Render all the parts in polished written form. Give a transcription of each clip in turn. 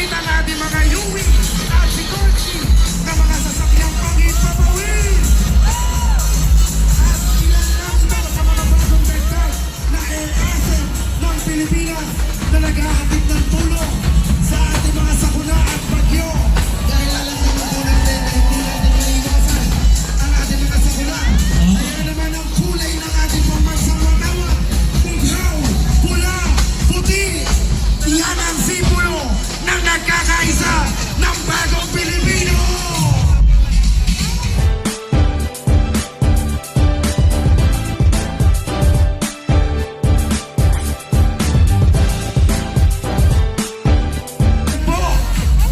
Gamit ang ating mga Yui at Sikorski na mga sasakyang panghimpapawin. At ilan lang sa mga bagong dagdag na LSM ng Pilipinas na naghahatid ng tulong sa ating mga sakuna at bagyo. Dahil alam naman po natin na hindi natin maiwasan ang ating mga sakuna. Kaya naman ang kulay ng ating pambansang wakawa, bughaw, pula, puti. Yan ang simbolo ng nagkakaisa ng bagong Pilipino.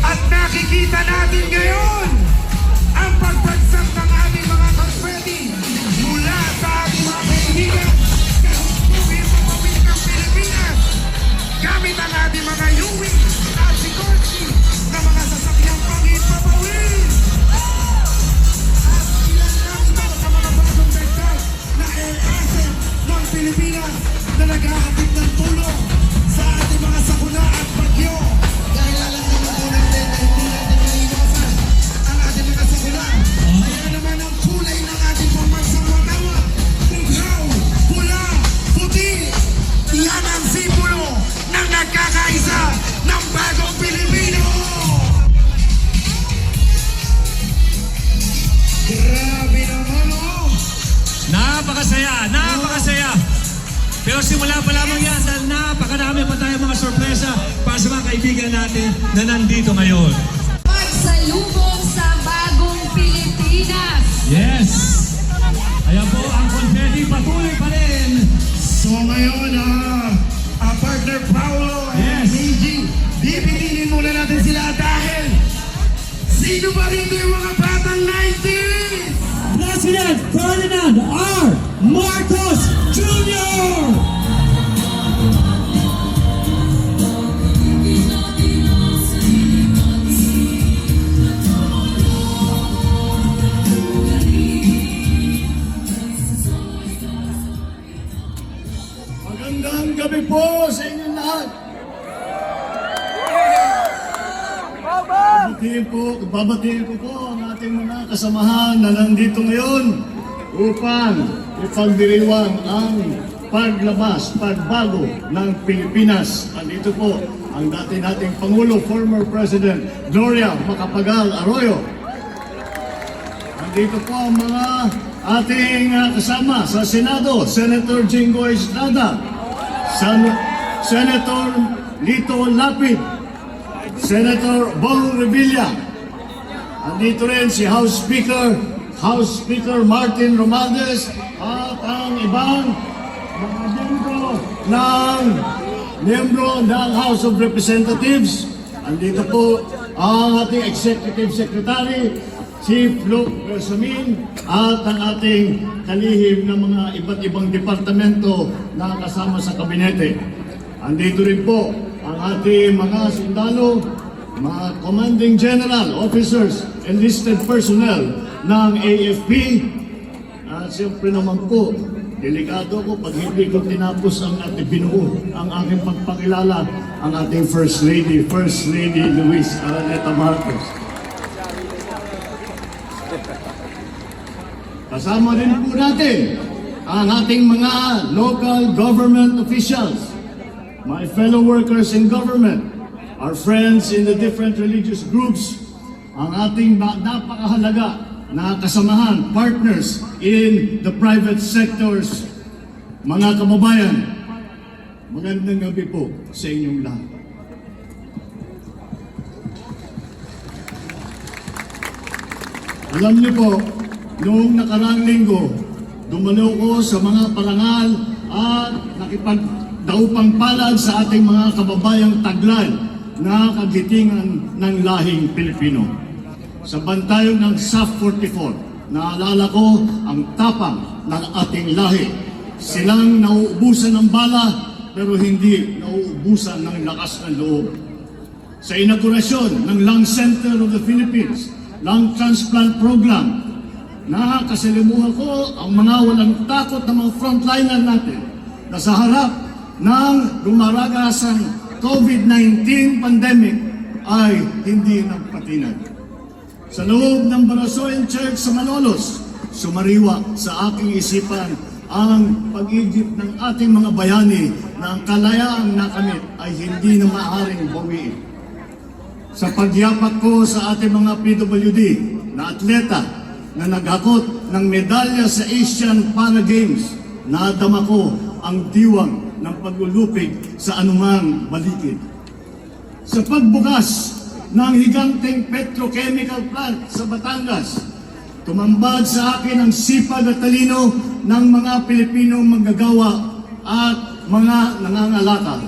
At nakikita natin ngayon ang pagbagsak ng ating mga confetti mula sa ating mga kaibigan sa Gobyerno ng Pilipinas. Gamit ang ating mga Yui at Sikorski na mga sasakyang panghimpapawin. At ilan lang sa mga bagong dagdag na LSM ng Pilipinas na naghahatid ng tulong sa ating mga sakuna at bagyo. Dahil alam naman po natin na hindi natin maiwasan ang ating mga sakuna. Kaya naman ang kulay ng ating pambansang wakawa, bughaw, pula, puti. Yan ang simbolo ng nagkakaisa ng bagong Pilipino. Grabe naman, oh! Napakasaya! Pero simula pa lamang yan dahil napakarami pa tayong mga sorpresa para sa mga kaibigan natin na nandito ngayon. Pagsalubong sa Bagong Pilipinas. Yes! Ayan po, ang confetti patuloy pa rin. So ngayon, partner Paolo and Yes. Meiji, bibiginin muna natin sila dahil sino ba rin yung mga batang 90s? President Ferdinand R. Marcos Jr. Magandang gabi po sa inyong lahat. Babatiin ko po ang ating mga kasamahan na nandito ngayon upang ipagdiriwang ang paglabas, pagbago ng Pilipinas. Nandito po ang dati nating Pangulo, former President Gloria Macapagal Arroyo. Nandito po ang mga ating kasama sa Senado, Senator Jinggoy Estrada, Senator Lito Lapid, Senator Bong Revilla. Nandito rin si House Speaker Martin Romualdez at ang ibang mga miyembro ng House of Representatives. Nandito po ang ating Executive Secretary, Chief Luke Bersamin, at ang ating kalihim ng mga iba't ibang departamento na kasama sa kabinete. Andito rin po ang ating mga sundalo, mga commanding general, officers, enlisted personnel ng AFP. At siyempre naman po, delikado ko pag hindi ko tinapos ang ating binuo, ang aking pagpakilala, ang ating First Lady Luis Araneta Marcos. Kasama rin po natin ang ating mga local government officials, my fellow workers in government, our friends in the different religious groups, ang ating napakahalaga na kasamahan, partners in the private sectors, mga kababayan, magandang gabi po sa inyong lahat. Alam niyo po, noong nakaraang linggo, dumalo ko sa mga parangal at nakipagdaupang palad sa ating mga kababayang taglay na kagitingan ng lahing Pilipino. Sa bantayan ng SAF 44, naalala ko ang tapang ng ating lahi. Silang nauubusan ng bala pero hindi nauubusan ng lakas ng loob. Sa inaugurasyon ng Lung Center of the Philippines, Lung Transplant Program, nakasalimuhan ko ang mga walang takot na mga frontliner natin na sa harap ng dumaragasang COVID-19 pandemic, ay hindi nagpatinag. Sa loob ng Banasoyan Church sa Malolos, sumariwa sa aking isipan ang pag-igip ng ating mga bayani na ang kalayaang nakamit ay hindi na maaaring bawiin. Sa pagyapak ko sa ating mga PWD na atleta na naghakot ng medalya sa Asian Para Games, nadama ko ang diwang ng paglulupig sa anumang balikid. Sa pagbukas ng higanteng petrochemical plant sa Batangas, tumambad sa akin ang sipag at talino ng mga Pilipinong manggagawa at mga nangangalakal.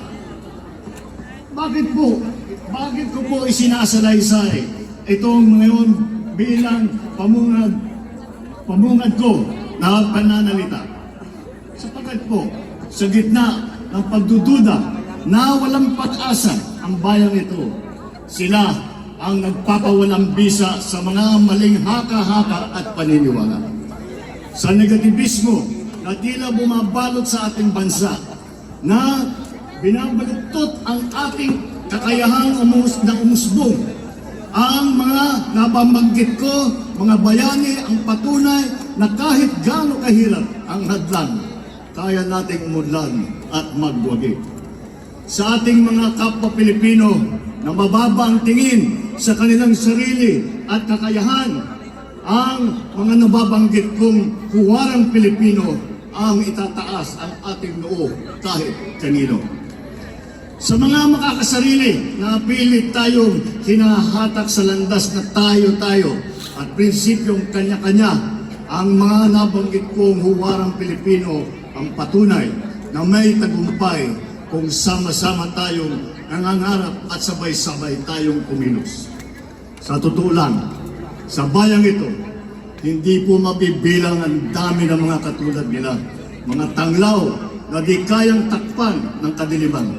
Bakit ko po isinasalaysay itong ngayon bilang pamungad ko na pananalita? Sapagkat po, sa gitna ng pagdududa na walang pag-asa ang bayang ito, sila ang nagpapawalang bisa sa mga maling haka-haka at paniniwala. Sa negativismo na tila bumabalot sa ating bansa, na binabaluktot ang ating kakayahang umusbong, ang mga nababanggit ko, mga bayani, ang patunay na kahit gaano kahirap ang hadlang, kaya nating umudlan at magwagi. Sa ating mga kapwa Pilipino na mababa ang tingin sa kanilang sarili at kakayahan, ang mga nababanggit kong huwarang Pilipino ang itataas ang ating noo kahit kanino. Sa mga makakasarili na pilit tayong hinahatak sa landas na tayo-tayo at prinsipyong kanya-kanya, ang mga nabanggit kong huwarang Pilipino ang patunay na may tagumpay kung sama-sama tayong nangangarap at sabay-sabay tayong kumilos. Sa totoo lang, sa bayang ito, hindi po mabibilang ang dami ng mga katulad nila, mga tanglaw na di kayang takpan ng kadiliman.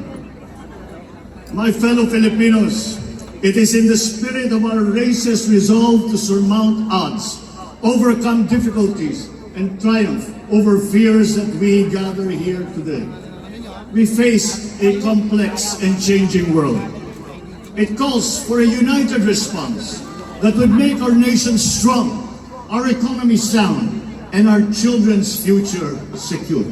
My fellow Filipinos, it is in the spirit of our race's resolve to surmount odds, overcome difficulties, and triumph over fears that we gather here today. We face a complex and changing world. It calls for a united response that would make our nation strong, our economy sound, and our children's future secure.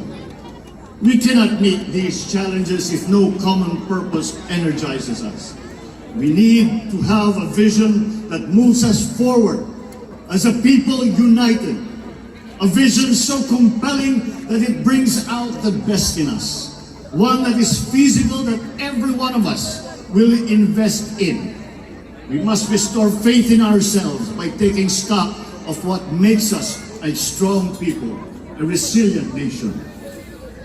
We cannot meet these challenges if no common purpose energizes us. We need to have a vision that moves us forward as a people united, a vision so compelling that it brings out the best in us, one that is feasible that every one of us will invest in. We must restore faith in ourselves by taking stock of what makes us a strong people, a resilient nation.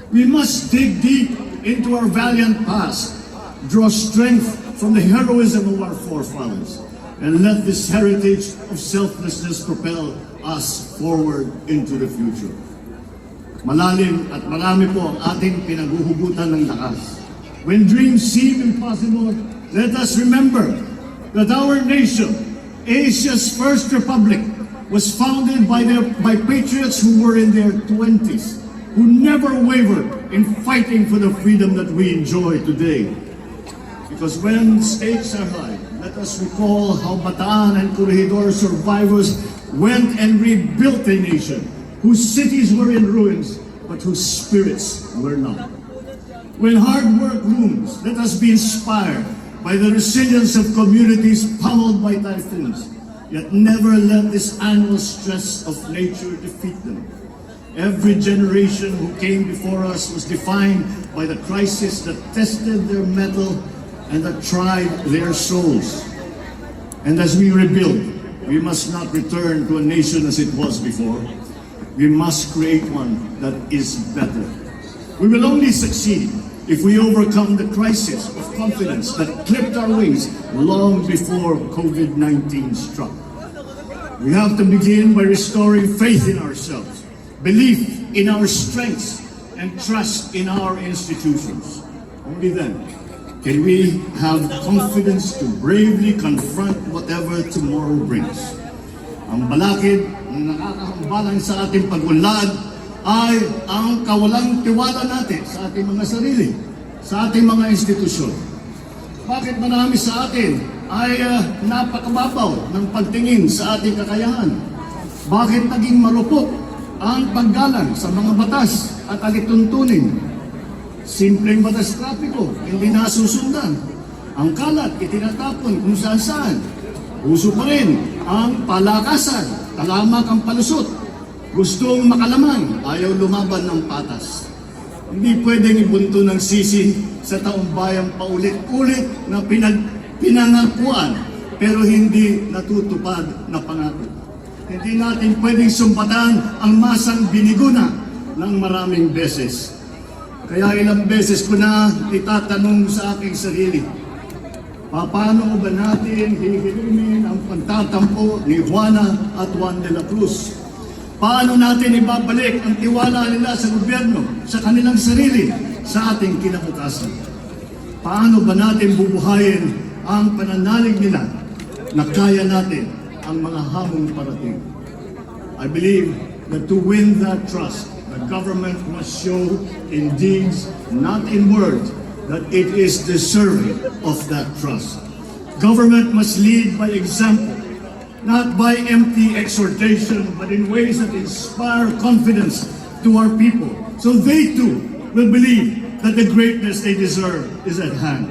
We must dig deep into our valiant past, draw strength from the heroism of our forefathers, and let this heritage of selflessness propel us forward into the future. Malalim at marami po ang ating pinaghuhugutan ng lakas. When dreams seem impossible, let us remember that our nation, Asia's first republic, was founded by patriots who were in their 20s, who never wavered in fighting for the freedom that we enjoy today. Because when stakes are high, let us recall how Bataan and Corregidor survivors went and rebuilt a nation whose cities were in ruins, but whose spirits were not. When hard work looms, let us be inspired by the resilience of communities pummeled by typhoons, yet never let this annual stress of nature defeat them. Every generation who came before us was defined by the crisis that tested their mettle and that tried their souls. And as we rebuild, we must not return to a nation as it was before. We must create one that is better. We will only succeed if we overcome the crisis of confidence that clipped our wings long before COVID-19 struck. We have to begin by restoring faith in ourselves, belief in our strengths, and trust in our institutions. Only then can we have confidence to bravely confront whatever tomorrow brings. Ang balakid na nakakahambalan sa ating pag-unlad ay ang kawalang tiwala natin sa ating mga sarili, sa ating mga institusyon. Bakit marami sa atin ay napakababaw ng pagtingin sa ating kakayahan? Bakit naging marupok ang paggalang sa mga batas at alituntunin? Simpleng batas trapiko, hindi nasusundan. Ang kalat, itinatapon kung saan-saan. Uso pa rin ang palakasan, talamak ang palusot. Gustong makalamang, ayaw lumaban ng patas. Hindi pwedeng ibunto ng sisi sa taong bayang paulit-ulit na pinangakuan pero hindi natutupad na pangako. Hindi natin pwedeng sumpatan ang masang biniguna ng maraming beses. Kaya ilang beses ko na itatanong sa aking sarili, paano ba natin hihilimin ang pagtatampo ni Juana at Juan de la Cruz? Paano natin ibabalik ang tiwala nila sa gobyerno, sa kanilang sarili, sa ating kinabukasan? Paano ba natin bubuhayin ang pananalig nila na kaya natin ang mga hamong parating? I believe that to win that trust, the government must show in deeds, not in words, that it is deserving of that trust. Government must lead by example, not by empty exhortation, but in ways that inspire confidence to our people, so they too will believe that the greatness they deserve is at hand.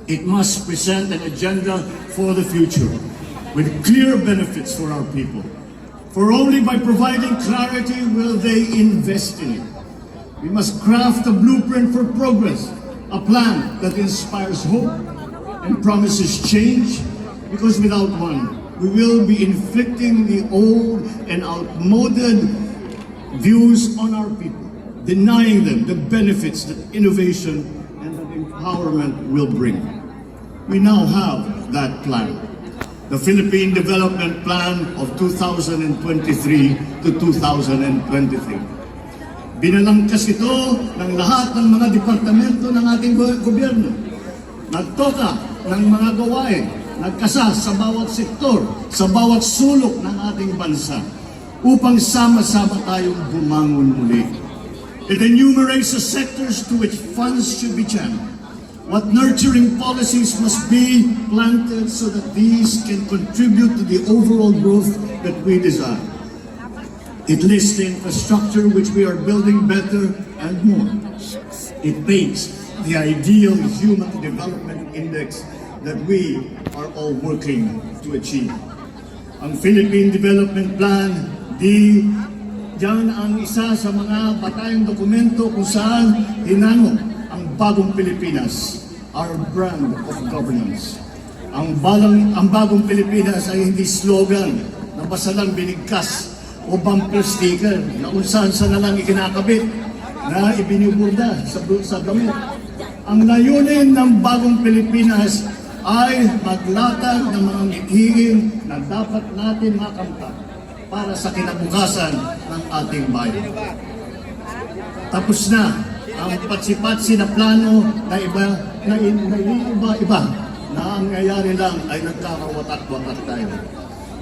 It must present an agenda for the future, with clear benefits for our people. For only by providing clarity will they invest in it. We must craft a blueprint for progress, a plan that inspires hope and promises change, because without one, we will be inflicting the old and outmoded views on our people, denying them the benefits that innovation and that empowerment will bring. We now have that plan, the Philippine Development Plan of 2023 to 2023. Binalangkas ito ng lahat ng mga departamento ng ating gobyerno. Nagtoka ng mga gawain, nagkasa sa bawat sektor, sa bawat sulok ng ating bansa upang sama-sama tayong bumangon muli. It enumerates the sectors to which funds should be channeled, what nurturing policies must be planted so that these can contribute to the overall growth that we desire. It lists the infrastructure which we are building better and more. It paints the ideal human development index that we are all working to achieve. Ang Philippine Development Plan, diyan ang isa sa mga batayang dokumento kung saan hinango ang Bagong Pilipinas, our brand of governance. Ang Bagong Pilipinas ay hindi slogan na basta lang binigkas o bumper sticker na kung saan na lang ikinakabit na ibiniburda sa damit. Ang layunin ng Bagong Pilipinas ay maglatag ng mga mithiin na dapat natin makamtan para sa kinabukasan ng ating bayan. Tapos na ang patsi-patsi na plano na iba na ang nangyayari lang ay nagkakawatak-watak tayo.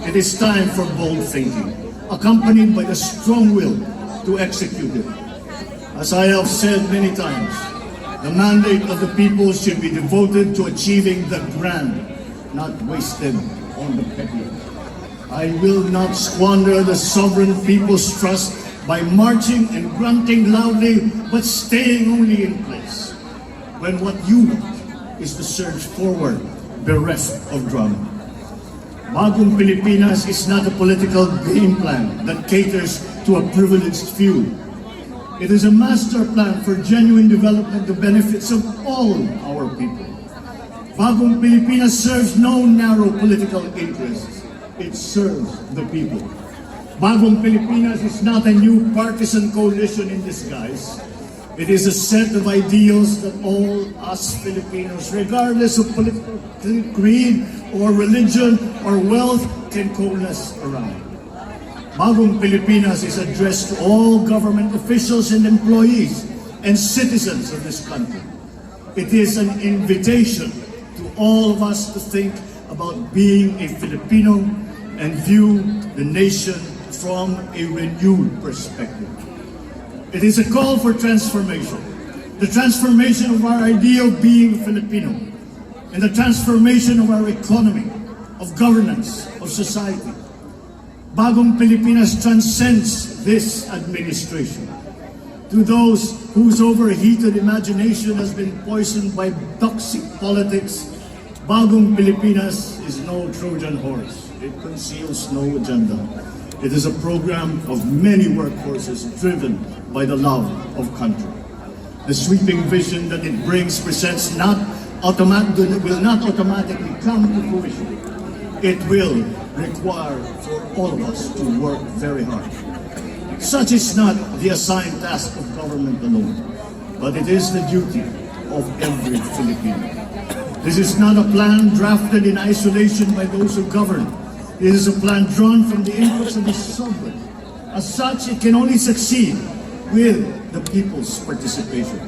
It is time for bold thinking, accompanied by the strong will to execute it. As I have said many times, the mandate of the people should be devoted to achieving the grand, not wasted on the petty. I will not squander the sovereign people's trust by marching and grunting loudly, but staying only in place, when what you want is to surge forward bereft of drama. Bagong Pilipinas is not a political game plan that caters to a privileged few. It is a master plan for genuine development of benefits of all our people. Bagong Pilipinas serves no narrow political interests. It serves the people. Bagong Pilipinas is not a new partisan coalition in disguise. It is a set of ideals that all us Filipinos, regardless of political creed or religion or wealth, can coalesce around. Bagong Pilipinas is addressed to all government officials and employees and citizens of this country. It is an invitation to all of us to think about being a Filipino and view the nation from a renewed perspective. It is a call for transformation, the transformation of our idea of being Filipino. in the transformation of our economy, of governance, of society. Bagong Pilipinas transcends this administration. To those whose overheated imagination has been poisoned by toxic politics, Bagong Pilipinas is no Trojan horse. It conceals no agenda. It is a program of many workforces driven by the love of country. The sweeping vision that it brings presents will not automatically come to fruition. It will require for all of us to work very hard. Such is not the assigned task of government alone, but it is the duty of every Filipino. This is not a plan drafted in isolation by those who govern. It is a plan drawn from the inputs of the sovereign. As such, it can only succeed with the people's participation.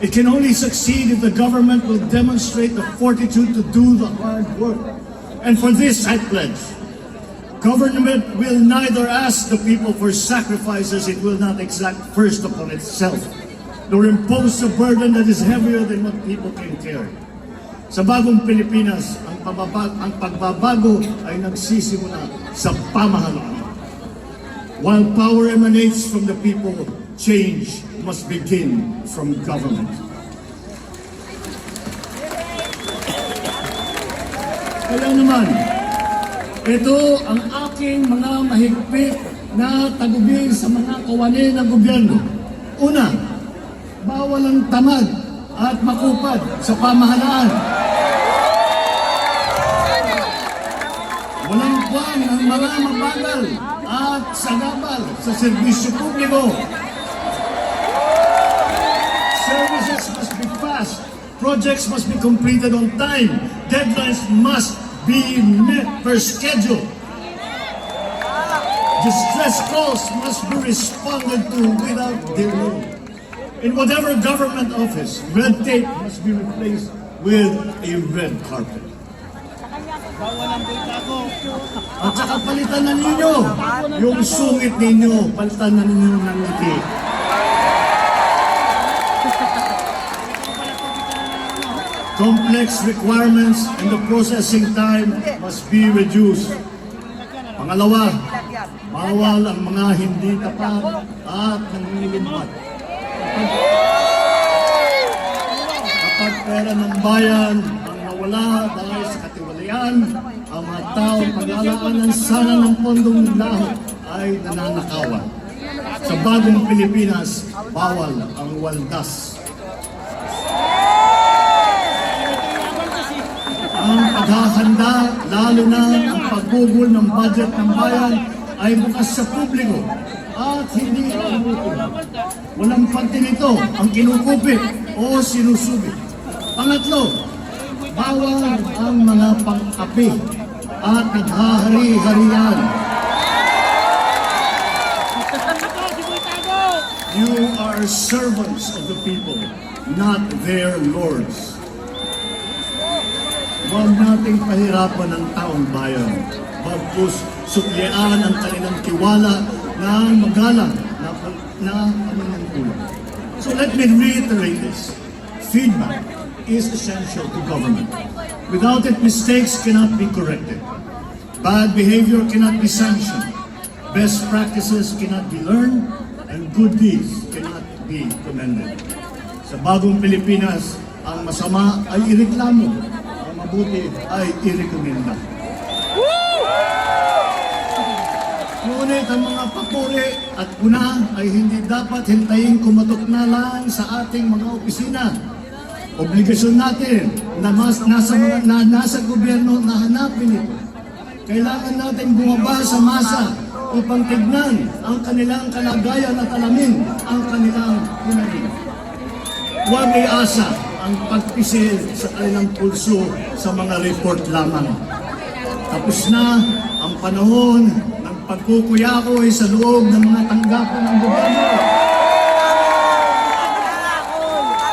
It can only succeed if the government will demonstrate the fortitude to do the hard work. And for this, I pledge, government will neither ask the people for sacrifices it will not exact first upon itself, nor impose a burden that is heavier than what people can carry. Sa Bagong Pilipinas, ang pagbabago ay nagsisimula sa pamahalaan. While power emanates from the people, change must begin from government. Kaya naman, ito ang aking mga mahigpit na tagubil sa mga kawani ng gobyerno. Una, bawal ang tamad at makupad sa pamahalaan. Walang buwan ang mga mabagal at sagabal sa serbisyo publiko. Services must be fast. Projects must be completed on time. Deadlines must be met per schedule. Distress calls must be responded to without delay. In whatever government office, red tape must be replaced with a red carpet. At saka palitan na ninyo yung sungit ninyo, palitan na ninyo ng ngiti. Complex requirements and the processing time must be reduced. Pangalawa, bawal ang mga hindi tapat at nanglilimbat. Kapag pera ng bayan ang nawala dahil sa katiwalian, ang mga taong pag-aalaanan sana ng pondong lahat ay nananakawan. Sa Bagong Pilipinas, bawal ang waldas. Ang paghahanda, lalo na ang pagbubul ng budget ng bayan ay bukas sa publiko at hindi umuupo. Walang pagtinito ang kinukupit o sinusubit. Pangatlo, bawal ang mga pang-api at naghahari-harian. You are servants of the people, not their lords. Huwag nating pahirapan ang taong bayan. Bagkus sukyaan ang kanilang tiwala na magalang na kanilang ulang. So let me reiterate this. Feedback is essential to government. Without it, mistakes cannot be corrected. Bad behavior cannot be sanctioned. Best practices cannot be learned. And good deeds cannot be commended. Sa Bagong Pilipinas, ang masama ay ireklamo. Ang mabuti ay irekomenda. Ngunit ang mga papuri at una ay hindi dapat hintayin kumatok na lang sa ating mga opisina. Obligasyon natin na nasa gobyerno na hanapin ito. Kailangan natin bumaba sa masa upang tignan ang kanilang kalagayan at alamin ang kanilang hinahin. Huwag iasa ang pagpisil sa kanilang pulso sa mga report lamang. Tapos na ang panahon ng pagkukuyakoy sa loob ng mga tanggapan ng gobyerno.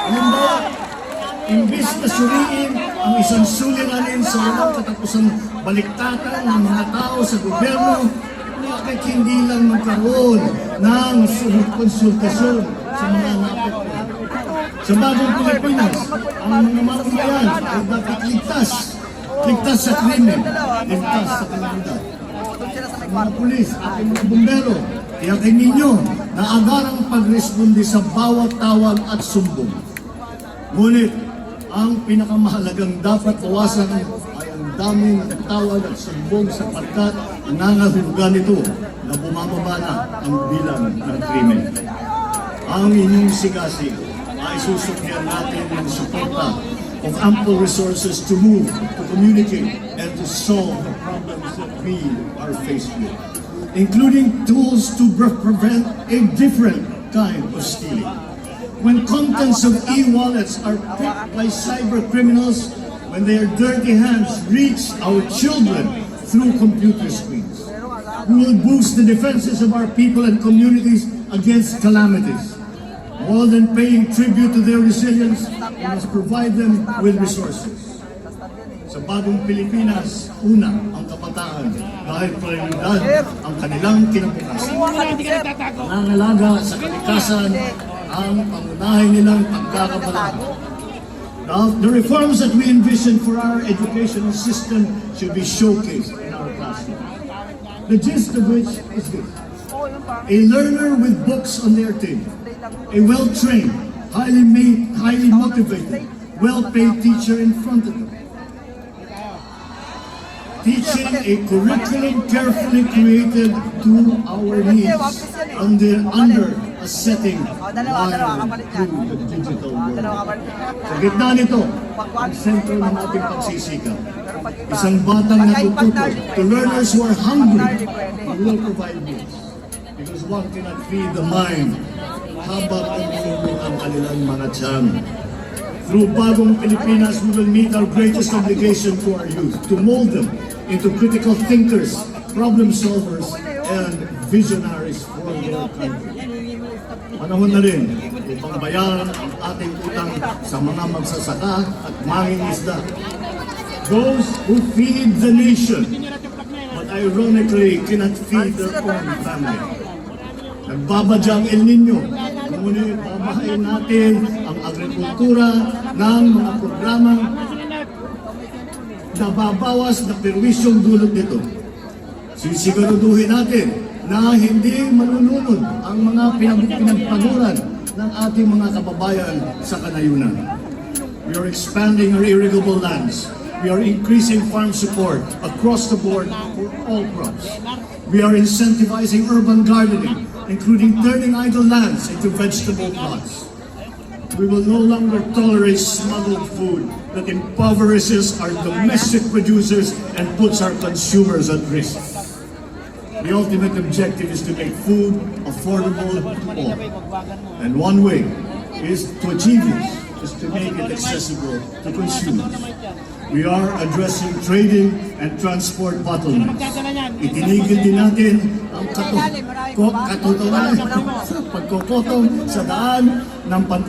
Halimbawa, imbis na suriin ang isang suliranin sa walang katapusang baliktatan ng mga tao sa gobyerno, bakit hindi lang magkaroon ng konsultasyon sa mga naapektuhan? Sa Bagong Pilipinas, ang mga mamamayan ay dapat ligtas. Ligtas sa krimen, ligtas sa kalamidad. Ang mga pulis at ang mga bumbero, tiyakin ninyo na agarang pagresponde sa bawat tawag at sumbong. Ngunit, ang pinakamahalagang dapat bawasan ay ang dami ng tawag at sumbong sapagkat nangangahulugan nito na bumababa na ang bilang ng krimen. Ang inyong sigasig ay susukyan natin ng suporta of ample resources to move, to communicate, and to solve the problems that we are faced with, including tools to prevent a different kind of stealing. When contents of e-wallets are picked by cyber criminals, when their dirty hands reach our children through computer screens, we will boost the defenses of our people and communities against calamities. More than paying tribute to their resilience, we must provide them with resources. Sa Bagong Pilipinas, una ang kabataan dahil prioridad ang kanilang kinabukasan. Nangangalaga sa kalikasan ang pangunahin nilang pagkakabalaan. The reforms that we envision for our educational system should be showcased in our classroom. The gist of which is this: a learner with books on their table, a well-trained, highly motivated, well-paid teacher in front of them, teaching a curriculum carefully created to our needs under a setting wired through the digital world. Sa gitna nito, ang sentro ng ating pagsisikap. Isang batang natututo to learners who are hungry, we will provide meals. Because one cannot feed the mind habang umulong ang kanilang mga tiyan. Through Bagong Pilipinas, we will meet our greatest obligation to our youth, to mold them into critical thinkers, problem solvers, and visionaries for their country. Panahon na rin upang bayaran ang ating utang sa mga magsasaka at mangingisda. Those who feed the nation, but ironically cannot feed their own family. Nagbabadya ang El Nino, ngunit babahayin natin ang agrikultura ng mga programang nababawas na perwisyong dulot nito. Sisiguraduhin natin na hindi malulunod ang mga pinagpaguran ng ating mga kababayan sa kanayunan. We are expanding our irrigable lands. We are increasing farm support across the board for all crops. We are incentivizing urban gardening, including turning idle lands into vegetable plots. We will no longer tolerate smuggled food that impoverishes our domestic producers and puts our consumers at risk. The ultimate objective is to make food affordable to all. And one way is to achieve this, is to make it accessible to consumers. We are addressing trading and transport bottlenecks. Itinigil din natin ang katotohanan sa pagkokotong sa daan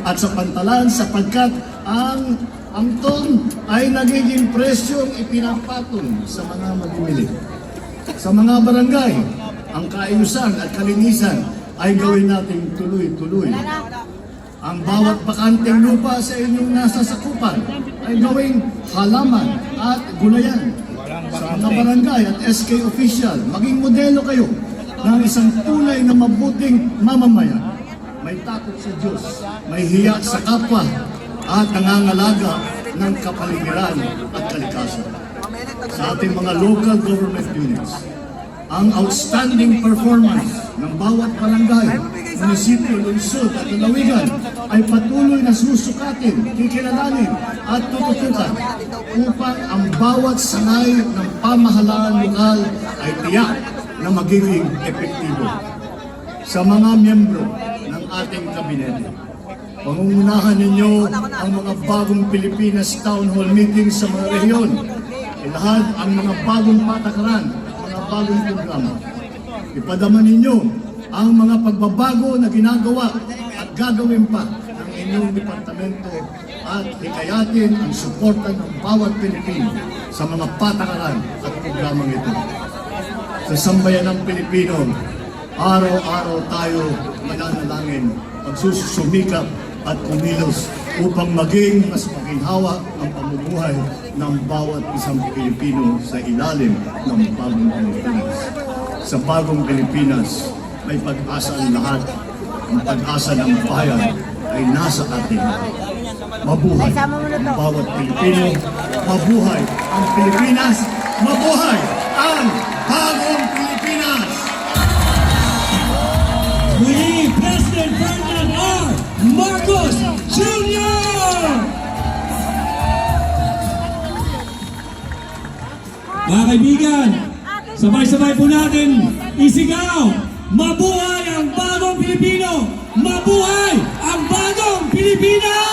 at sa pantalan sapagkat ang ton ay nagiging presyong ipinapatong sa mga mamimili. Sa mga barangay, ang kaayusan at kalinisan ay gawin nating tuloy-tuloy. Ang bawat bakanteng lupa sa inyong nasasakupan ay gawing halaman at gulayan. Sa mga barangay at SK official, maging modelo kayo ng isang tunay na mabuting mamamayan. May takot sa Diyos, may hiya sa kapwa, at nangangalaga ng kapaligiran at kalikasan. Sa ating mga local government units, ang outstanding performance ng bawat barangay, munisipyo, lungsod at lalawigan ay patuloy na susukatin, kikilalanin at tututukan upang ang bawat sangay ng pamahalaan lokal ay tiyak na magiging epektibo. Sa mga miyembro ng ating kabinete, pangungunahan ninyo ang mga Bagong Pilipinas Town Hall meetings sa mga rehiyon. Ilahad ang mga bagong patakaran, mga bagong programa. Ipadama ninyo ang mga pagbabago na ginagawa at gagawin pa ng inyong departamento at hikayatin ang suporta ng bawat Pilipino sa mga patakaran at programang ito. Sa sambayan ng Pilipino, araw-araw tayo mananalangin, pagsusumikap at kumilos upang maging mas maginhawa ang pamumuhay ng bawat isang Pilipino sa ilalim ng Bagong Pilipinas. Sa Bagong Pilipinas, may pag-asa ang lahat. Ang pag-asa ng bayan ay nasa atin. Mabuhay ang bawat Pilipino. Mabuhay ang Pilipinas. Mabuhay ang Bagong Pilipinas! We President Ferdinand R. Marcos Jr. Mga kaibigan, sabay-sabay po natin isigaw, mabuhay ang bagong Pilipino! Mabuhay ang bagong Pilipinas!